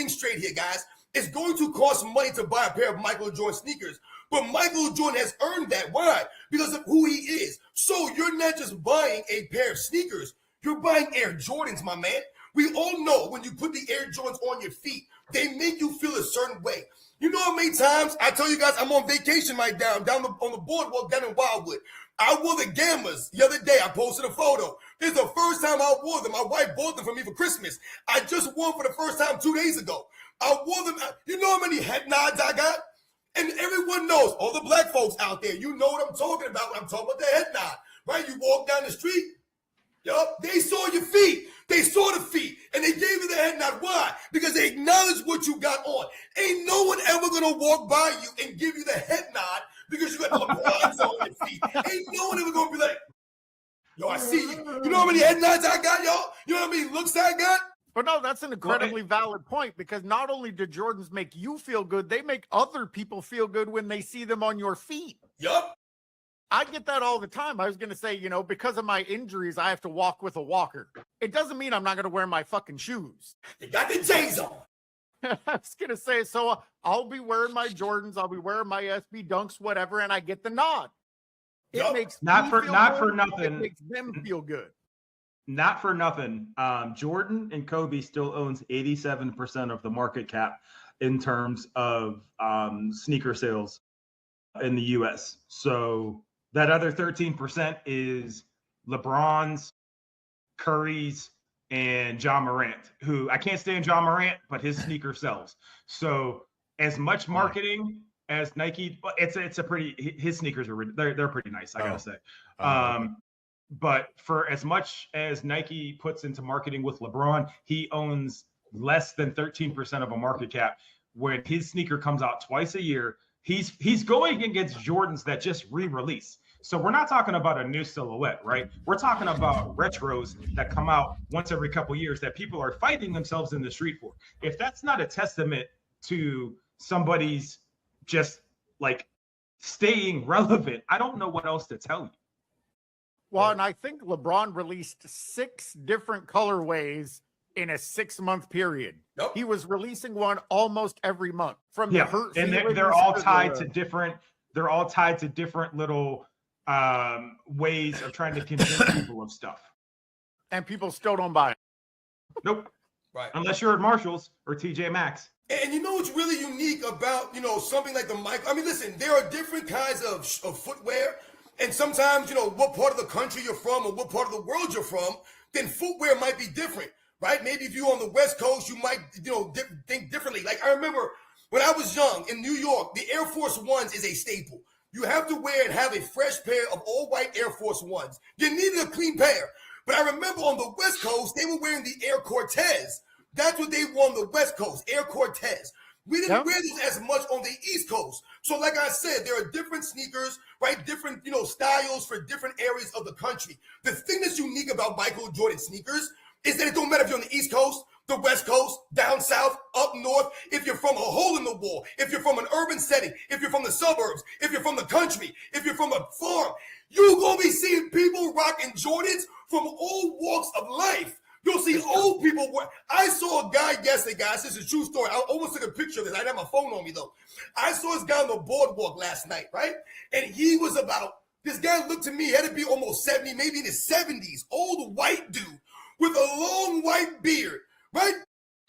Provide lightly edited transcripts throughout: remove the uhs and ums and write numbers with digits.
thing straight here, guys. It's going to cost money to buy a pair of Michael Jordan sneakers. But Michael Jordan has earned that. Why? Because of who he is. So you're not just buying a pair of sneakers. You're buying Air Jordans, my man. We all know when you put the Air Jordans on your feet, they make you feel a certain way. You know how many times I tell you guys I'm on vacation right now, on the boardwalk down in Wildwood. I wore the Gammas the other day. I posted a photo. This is the first time I wore them. My wife bought them for me for Christmas. I just wore them for the first time 2 days ago. I wore them. You know how many head nods I got? And everyone knows, all the black folks out there, you know what I'm talking about when I'm talking about the head nod, right? You walk down the street, they saw your feet. They saw the feet, and they gave you the head nod. Why? Because they acknowledged what you got on. Ain't no one ever going to walk by you and give you the head nod because you got Lebrons on your feet. Ain't no one ever going to be like, yo, I see you. You know how many head nods I got, y'all? You know how many looks I got? But no, that's an incredibly valid point, because not only do Jordans make you feel good, they make other people feel good when they see them on your feet. Yup. I get that all the time. I was going to say, because of my injuries, I have to walk with a walker. It doesn't mean I'm not going to wear my fucking shoes. They got the J's on. I was going to say, so I'll be wearing my Jordans, I'll be wearing my SB Dunks, whatever, and I get the nod. It makes not for nothing. It makes them feel good. Not for nothing. Jordan and Kobe still owns 87% of the market cap in terms of sneaker sales in the U.S. So that other 13% is LeBron's, Curry's, and Ja Morant, who I can't stand Ja Morant, but his sneaker sells. So as much marketing as Nike, it's a pretty, his sneakers are, they're pretty nice, I gotta say. But for as much as Nike puts into marketing with LeBron, he owns less than 13% of a market cap. When his sneaker comes out twice a year, he's going against Jordans that just re-release. So we're not talking about a new silhouette, right? We're talking about retros that come out once every couple of years that people are fighting themselves in the street for. If that's not a testament to somebody's just like staying relevant, I don't know what else to tell you. Well, and I think LeBron released 6 different colorways in a 6-month period. Nope. He was releasing one almost every month. From the hurt, and they're all tied to different. They're all tied to different little ways of trying to convince people of stuff. And people still don't buy it. Nope. Right. Unless you're at Marshalls or TJ Maxx. And you know what's really unique about, something like the Michael? I mean, listen, there are different kinds of footwear. And sometimes, what part of the country you're from or what part of the world you're from, then footwear might be different, right? Maybe if you're on the West Coast, you might, think differently. Like I remember when I was young in New York, the Air Force Ones is a staple. You have to wear and have a fresh pair of all white Air Force Ones. You needed a clean pair. But I remember on the West Coast, they were wearing the Air Cortez. That's what they wore on the West Coast, Air Cortez. We didn't wear these as much on the East Coast. So like I said, there are different sneakers, right? Different, styles for different areas of the country. The thing that's unique about Michael Jordan sneakers is that it don't matter if you're on the East Coast, the West Coast, down south, up north, if you're from a hole in the wall, if you're from an urban setting, if you're from the suburbs, if you're from the country, if you're from a farm, you're going to be seeing people rocking Jordans from all walks of life. You'll see old people. I saw a guy yesterday, guys. This is a true story. I almost took a picture of this. I didn't have my phone on me, though. I saw this guy on the boardwalk last night, right? And he was this guy looked to me, he had to be almost 70, maybe in his 70s. Old white dude with a long white beard, right?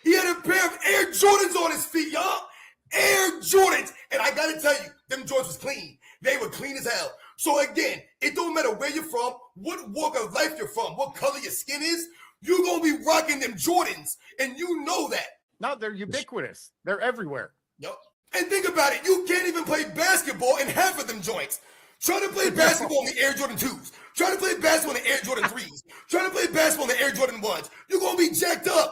He had a pair of Air Jordans on his feet, y'all. Air Jordans. And I got to tell you, them Jordans was clean. They were clean as hell. So again, it don't matter where you're from, what walk of life you're from, what color your skin is, you're going to be rocking them Jordans, and you know that. No, they're ubiquitous. They're everywhere. Yep. And think about it. You can't even play basketball in half of them joints. Try to play basketball in the Air Jordan 2s. Try to play basketball in the Air Jordan 3s. Try to play basketball in the Air Jordan 1s. You're going to be jacked up.